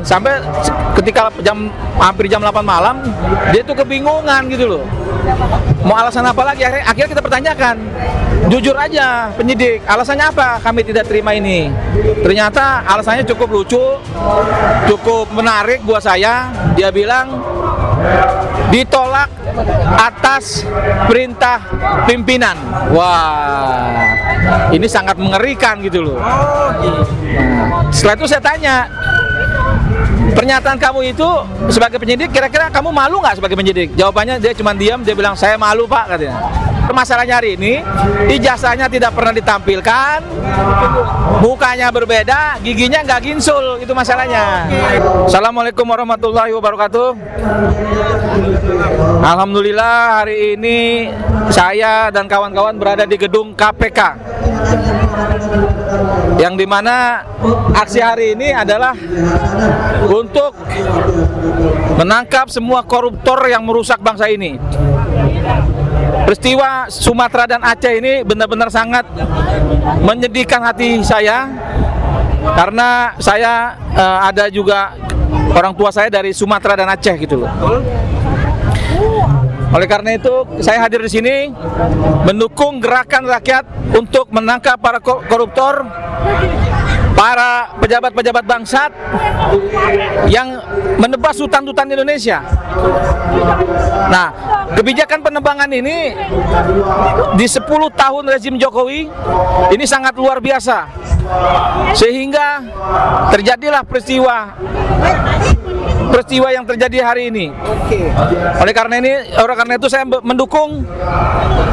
sampai ketika hampir jam 8 malam dia tuh kebingungan gitu loh. Mau alasan apa lagi? Akhirnya kita pertanyakan, jujur aja penyidik, alasannya apa kami tidak terima ini? Ternyata alasannya cukup lucu, cukup menarik buat saya. Dia bilang ditolak atas perintah pimpinan. Wah, ini sangat mengerikan gitu loh. Setelah itu saya tanya, pernyataan kamu itu sebagai penyidik, kira-kira kamu malu nggak sebagai penyidik? Jawabannya dia cuma diam, dia bilang saya malu pak katanya. Masalahnya hari ini ijazahnya tidak pernah ditampilkan, mukanya berbeda, giginya nggak ginsul, itu masalahnya. Assalamualaikum warahmatullahi wabarakatuh. Alhamdulillah hari ini saya dan kawan-kawan berada di gedung KPK, yang dimana aksi hari ini adalah untuk menangkap semua koruptor yang merusak bangsa ini. Peristiwa Sumatera dan Aceh ini benar-benar sangat menyedihkan hati saya, karena saya ada juga orang tua saya dari Sumatera dan Aceh gitu loh. Oleh karena itu saya hadir di sini mendukung gerakan rakyat untuk menangkap para koruptor, para pejabat-pejabat bangsat yang menebas hutan-hutan Indonesia. Nah, kebijakan penebangan ini di 10 tahun rezim Jokowi ini sangat luar biasa, sehingga terjadilah peristiwa yang terjadi hari ini. Oleh karena itu saya mendukung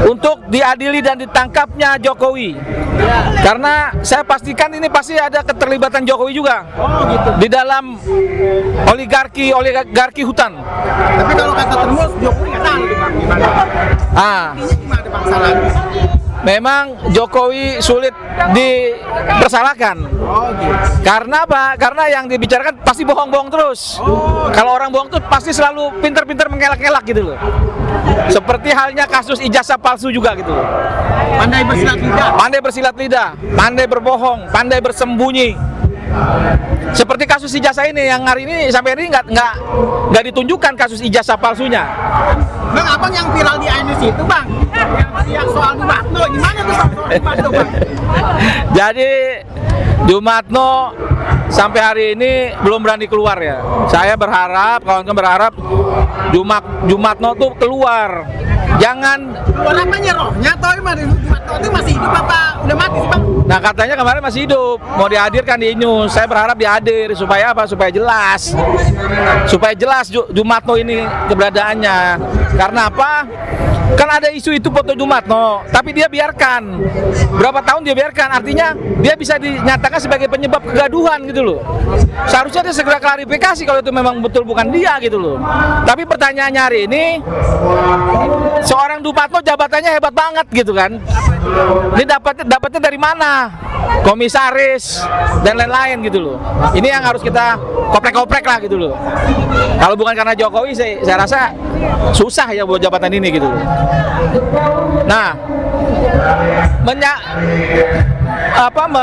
untuk diadili dan ditangkapnya Jokowi. Karena saya pastikan ini pasti ada keterlibatan Jokowi juga di dalam oligarki hutan. Tapi kalau kata termus Jokowi nggak tahu itu Bang, gimana? Gimana Bang? Memang Jokowi sulit dipersalahkan. Karena apa? Karena yang dibicarakan pasti bohong-bohong terus. Kalau orang bohong tuh pasti selalu pinter-pinter mengelak-elak gitu loh. Seperti halnya kasus ijazah palsu juga gitu loh. Pandai bersilat lidah. Pandai bersilat lidah, pandai berbohong, pandai bersembunyi. Seperti kasus ijazah ini yang hari ini sampai ini nggak ditunjukkan kasus ijazah palsunya. Bang, abang yang viral di Ainus itu bang, yang soal Dumatno, gimana tuh soal Dumatno bang? Jadi Dumatno sampai hari ini belum berani keluar ya. Saya berharap, kawan-kawan berharap Dumatno tuh keluar. Jangan keluar apanya rohnya atau gimana? Dumatno itu masih hidup apa udah mati sih bang? Nah katanya kemarin masih hidup, mau dihadirkan di Inus. Saya berharap dihadir supaya apa? Supaya jelas Dumatno ini keberadaannya. Karena apa? Kan ada isu itu foto Dumatno, tapi dia biarkan. Berapa tahun dia biarkan? Artinya dia bisa dinyatakan sebagai penyebab kegaduhan gitu loh. Seharusnya dia segera klarifikasi kalau itu memang betul bukan dia gitu loh. Tapi pertanyaannya hari ini, seorang Dumatno jabatannya hebat banget gitu kan. Ini dapatnya dari mana? Komisaris dan lain-lain gitu loh. Ini yang harus kita koprek-koprek lah gitu loh. Kalau bukan karena Jokowi, saya rasa susah ya buat jabatan ini gitu loh. Nah,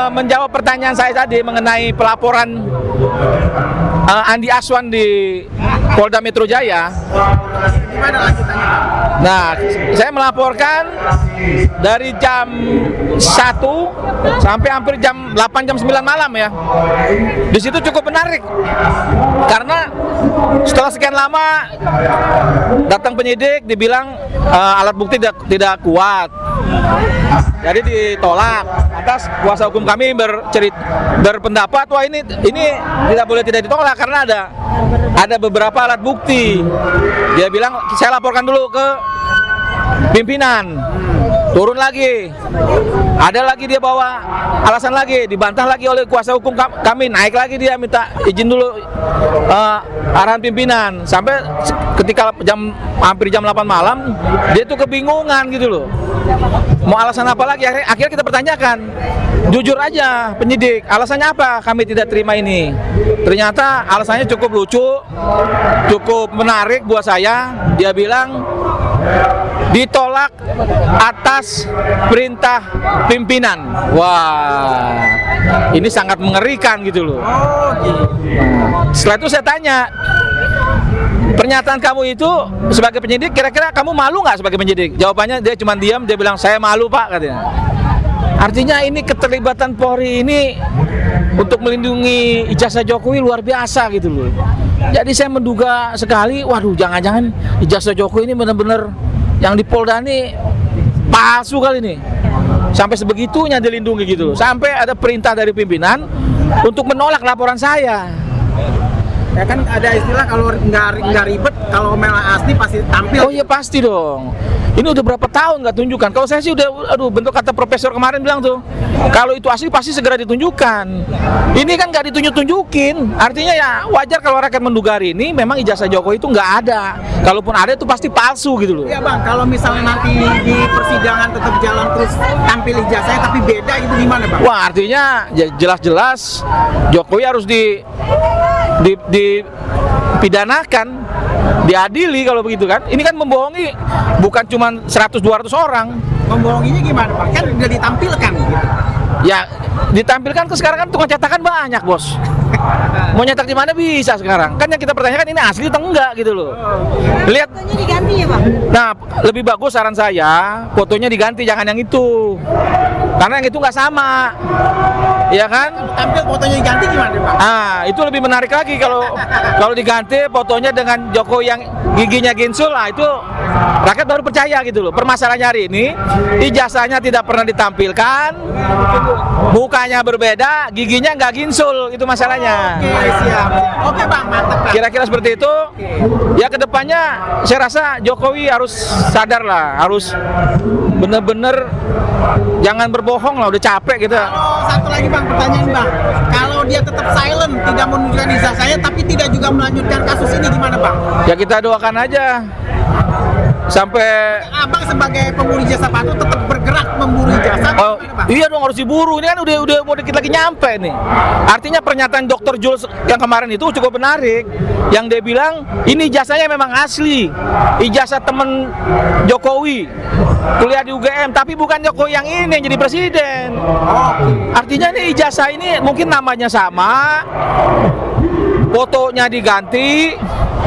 menjawab pertanyaan saya tadi mengenai pelaporan Andi Aswan di Polda Metro Jaya. Gimana lanjutannya? Nah, saya melaporkan dari jam 1 sampai hampir jam 8, jam 9 malam ya. Di situ cukup menarik. Karena setelah sekian lama datang penyidik dibilang alat bukti tidak kuat. Jadi ditolak. Atas kuasa hukum kami berpendapat, wah ini tidak boleh tidak ditolak karena ada beberapa alat bukti. Dia bilang saya laporkan dulu ke pimpinan. Turun lagi, ada lagi dia bawa alasan lagi, dibantah lagi oleh kuasa hukum kami, naik lagi dia minta izin dulu arahan pimpinan. Sampai ketika hampir jam 8 malam dia tuh kebingungan gitu loh. Mau alasan apa lagi? Akhirnya kita pertanyakan, jujur aja penyidik, alasannya apa kami tidak terima ini? Ternyata alasannya cukup lucu, cukup menarik buat saya. Dia bilang ditolak atas perintah pimpinan. Wah, ini sangat mengerikan gitu loh. Oh gitu. Setelah itu saya tanya, pernyataan kamu itu sebagai penyidik, kira-kira kamu malu nggak sebagai penyidik? Jawabannya dia cuma diam, dia bilang saya malu Pak katanya. Artinya ini keterlibatan Polri ini untuk melindungi ijazah Jokowi luar biasa gitu loh. Jadi saya menduga sekali, waduh jangan-jangan ijazah Jokowi ini benar-benar yang di Polda ini palsu kali ini. Sampai sebegitunya dilindungi gitu loh. Sampai ada perintah dari pimpinan untuk menolak laporan saya. Ya kan ada istilah kalau nggak ribet, kalau memang asli pasti tampil. Oh iya pasti dong. Ini udah berapa tahun nggak tunjukkan. Kalau saya sih udah, aduh bentuk kata profesor kemarin bilang tuh, kalau itu asli pasti segera ditunjukkan. Ini kan nggak ditunjukin. Artinya ya wajar kalau rakyat menduga hari ini memang ijazah Jokowi itu nggak ada. Kalaupun ada itu pasti palsu gitu loh. Iya bang, kalau misalnya nanti di persidangan tetap jalan terus tampil ijazahnya tapi beda itu gimana bang? Wah artinya jelas-jelas Jokowi harus dipidanakan, diadili kalau begitu kan. Ini kan membohongi bukan cuma 100-200 orang. Membohonginya gimana Pak? Kan udah ditampilkan gitu. Ya ditampilkan ke sekarang kan tukang cetakan banyak bos. Mau nyetak di mana bisa sekarang? Kan yang kita pertanyakan ini asli atau enggak gitu loh. Lihat. Fotonya diganti ya Pak? Nah lebih bagus saran saya fotonya diganti, jangan yang itu. Karena yang itu nggak sama. Ya kan? Tampil fotonya diganti gimana Pak? Ah, itu lebih menarik lagi kalau diganti fotonya dengan Jokowi yang giginya ginsul, lah itu rakyat baru percaya gitu loh. Permasalahannya hari ini ijazahnya tidak pernah ditampilkan, mukanya berbeda, giginya nggak ginsul, itu masalahnya. Oke siap. Oke bang, mantap bang. Kira-kira seperti itu. Ya kedepannya saya rasa Jokowi harus sadar lah, harus bener-bener jangan berbohong lah, udah capek gitu. Kalau satu lagi bang, pertanyaan bang, kalau dia tetap silent, tidak menunjukkan ijazahnya tapi tidak juga melanjutkan kasus ini gimana bang? Ya kita doakan aja sampai Abang sebagai pemburu ijazah patut tetap bergerak memburu ijazah. oh, gimana, bang? iya dong harus diburu. Ini kan udah mau dikit lagi nyampe nih. Artinya pernyataan Dr. Jules yang kemarin itu cukup menarik. Yang dia bilang ini ijazahnya memang asli, ijazah temen Jokowi kuliah di UGM, tapi bukan Jokowi yang ini yang jadi presiden. Artinya ini ijazah ini mungkin namanya sama, fotonya diganti.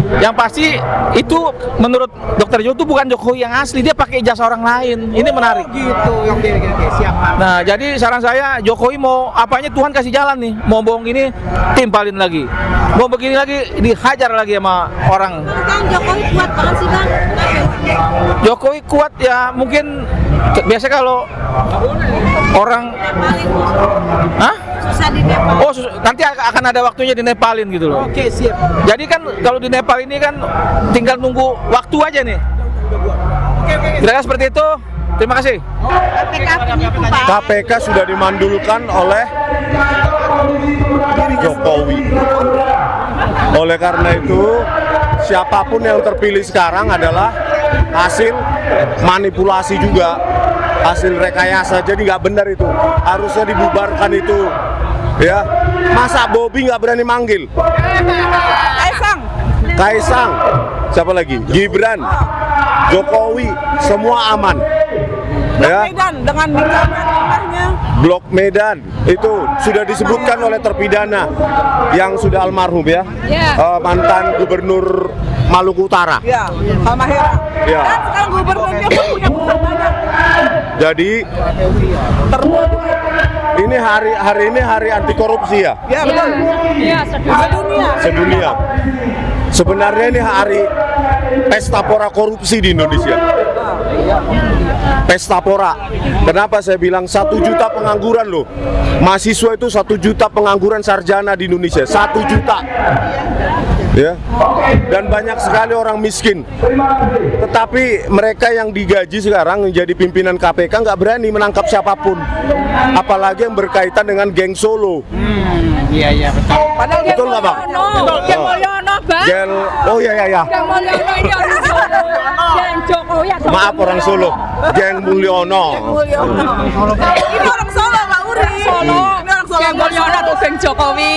Yang pasti itu menurut Dr. Jo itu bukan Jokowi yang asli, dia pakai ijazah orang lain. Ini menarik. Gitu. Oke, siap bang. Nah, jadi saran saya Jokowi mau apanya Tuhan kasih jalan nih. Mau bohong ini timpalin lagi. Mau begini lagi dihajar lagi sama orang. Kan Jokowi kuat banget sih Bang. Jokowi kuat ya mungkin biasa kalau orang hah? Susah di Nepal. Oh, nanti akan ada waktunya di Nepalin gitu loh. Oke, siap. Jadi kan kalau di Nepal ini kan tinggal nunggu waktu aja nih. Oke. Kira-kira seperti itu. Terima kasih. KPK penipu Pak. KPK sudah dimandulkan oleh Jokowi. Oleh karena itu, siapapun yang terpilih sekarang adalah hasil manipulasi juga, hasil rekayasa. Jadi nggak benar itu, harusnya dibubarkan itu. Ya, masa Bobby nggak berani manggil? Kaisang, siapa lagi? Gibran, Jokowi, semua aman. Ya. Medan dengan nikahnya. Blok Medan itu sudah disebutkan oleh terpidana yang sudah almarhum ya, mantan gubernur Maluku Utara. Ya, Halmahera. Ya. Dan sekarang gubernurnya pun punya pesan banyak. Jadi ini hari ini hari anti korupsi ya. Ya betul. Iya, sedunia. Sedunia. Sebenarnya ini hari pesta pora korupsi di Indonesia. Pesta pora. Kenapa saya bilang 1 juta pengangguran loh. Mahasiswa itu 1 juta pengangguran sarjana di Indonesia. 1 juta. Ya. Dan banyak sekali orang miskin. Tetapi mereka yang digaji sekarang menjadi pimpinan KPK nggak berani menangkap siapapun. Apalagi yang berkaitan dengan geng Solo. Iya betul. Padahal Betul nggak Bang? Geng Mulyono, Bang. Oh iya. Geng Mulyono ini orang Solo. Geng Jokowi atau Maaf orang Solo. Geng Mulyono. Ini orang Solo, Pak Uri. Solo. Ini orang Solo. Geng Mulyono atau geng Jokowi.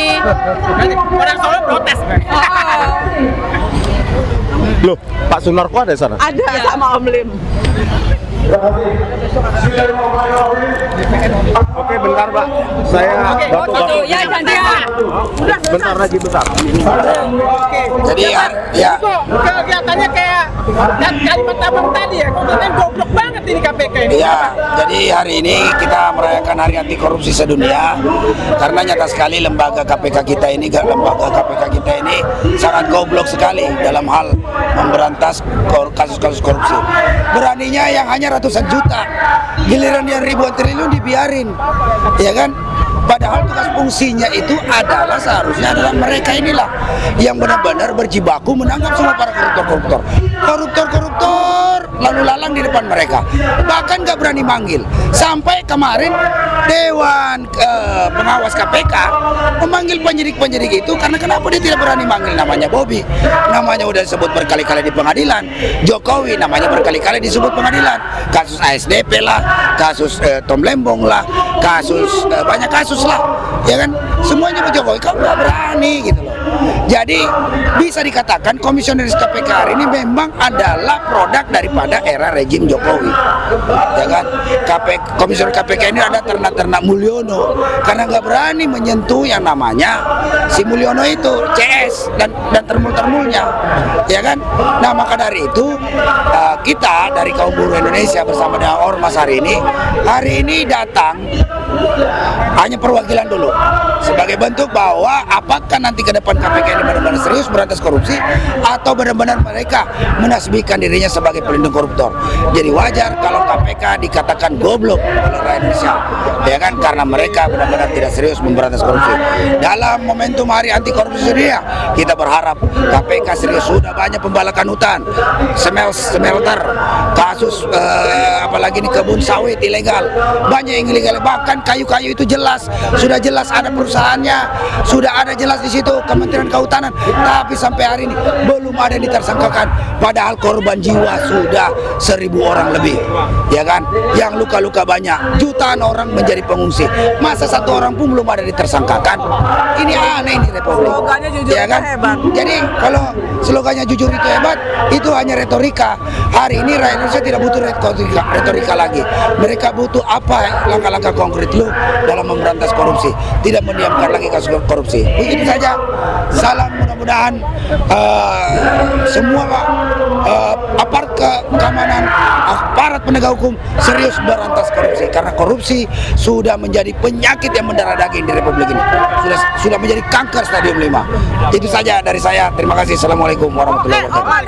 Orang Solo protes. Loh, Pak Sunarko ada di sana? Ada sama Om Lim. Oke, bentar Pak. Saya batuk-batuk. Ya, gantian. Bentar lagi, bentar. Jadi ya Kok kelihatannya kayak dari pertama tadi ya, kelihatannya goblok banget ini KPK ini. ya, jadi hari ini kita merayakan Hari Anti Korupsi Sedunia karena nyata sekali lembaga KPK kita ini sangat goblok sekali dalam hal memberantas kasus-kasus korupsi. Beraninya yang hanya ratusan juta, giliran yang ribuan triliun dibiarin, ya kan? Padahal tugas fungsinya itu adalah seharusnya adalah mereka inilah yang benar-benar berjibaku menangkap semua para koruptor lalu lalang di depan mereka, bahkan nggak berani manggil. Sampai kemarin Dewan Pengawas KPK memanggil penyidik-penyidik itu karena kenapa dia tidak berani manggil namanya Bobby, namanya udah disebut berkali-kali di pengadilan, Jokowi namanya berkali-kali disebut pengadilan, kasus ASDP lah, kasus Tom Lembong lah, kasus banyak kasus lah, ya kan, semuanya Pak Jokowi kan nggak berani gitu loh. Jadi bisa dikatakan komisioner KPK hari ini memang adalah produk daripada era rejim Jokowi, ya kan. Komisioner KPK ini ada ternak Mulyono karena nggak berani menyentuh yang namanya si Mulyono itu CS dan termul-termulnya, ya kan. Nah maka dari itu kita dari kaum buruh Indonesia bersama dengan Ormas hari ini datang hanya perwakilan dulu sebagai bentuk bahwa apakah nanti ke depan KPK ini benar-benar serius berantas korupsi atau benar-benar mereka menasbihkan dirinya sebagai pelindung koruptor. Jadi wajar kalau KPK dikatakan goblok oleh rakyat Indonesia, ya kan, karena mereka benar-benar tidak serius memberantas korupsi. Dalam momentum Hari Anti Korupsi Dunia, kita berharap KPK serius. Sudah banyak pembalakan hutan, smelter, kasus apalagi di kebun sawit ilegal, banyak yang ilegal, bahkan kayu-kayu itu sudah jelas ada perusahaannya, sudah ada jelas di situ Kementerian Kehutanan, tapi sampai hari ini belum ada yang ditersangkakan. Padahal korban jiwa sudah 1.000 orang lebih, ya kan, yang luka-luka banyak, jutaan orang menjadi pengungsi. Masa satu orang pun belum ada ditersangkakan? Ini aneh ini Republik. Slogannya jujur Ya kan? itu hebat. Jadi kalau slogannya jujur itu hebat, itu hanya retorika. Hari ini rakyat Indonesia tidak butuh retorika lagi. Mereka butuh apa langkah-langkah konkret lu dalam memberantas korupsi, tidak mendiamkan lagi kasus korupsi. Begitu saja. Salam, mudah-mudahan semua aparat keamanan, aparat penegak hukum serius berantas korupsi, karena korupsi sudah menjadi penyakit yang mendarah daging di Republik ini. Sudah menjadi kanker stadium 5. Itu saja dari saya. Terima kasih. Assalamualaikum warahmatullahi wabarakatuh.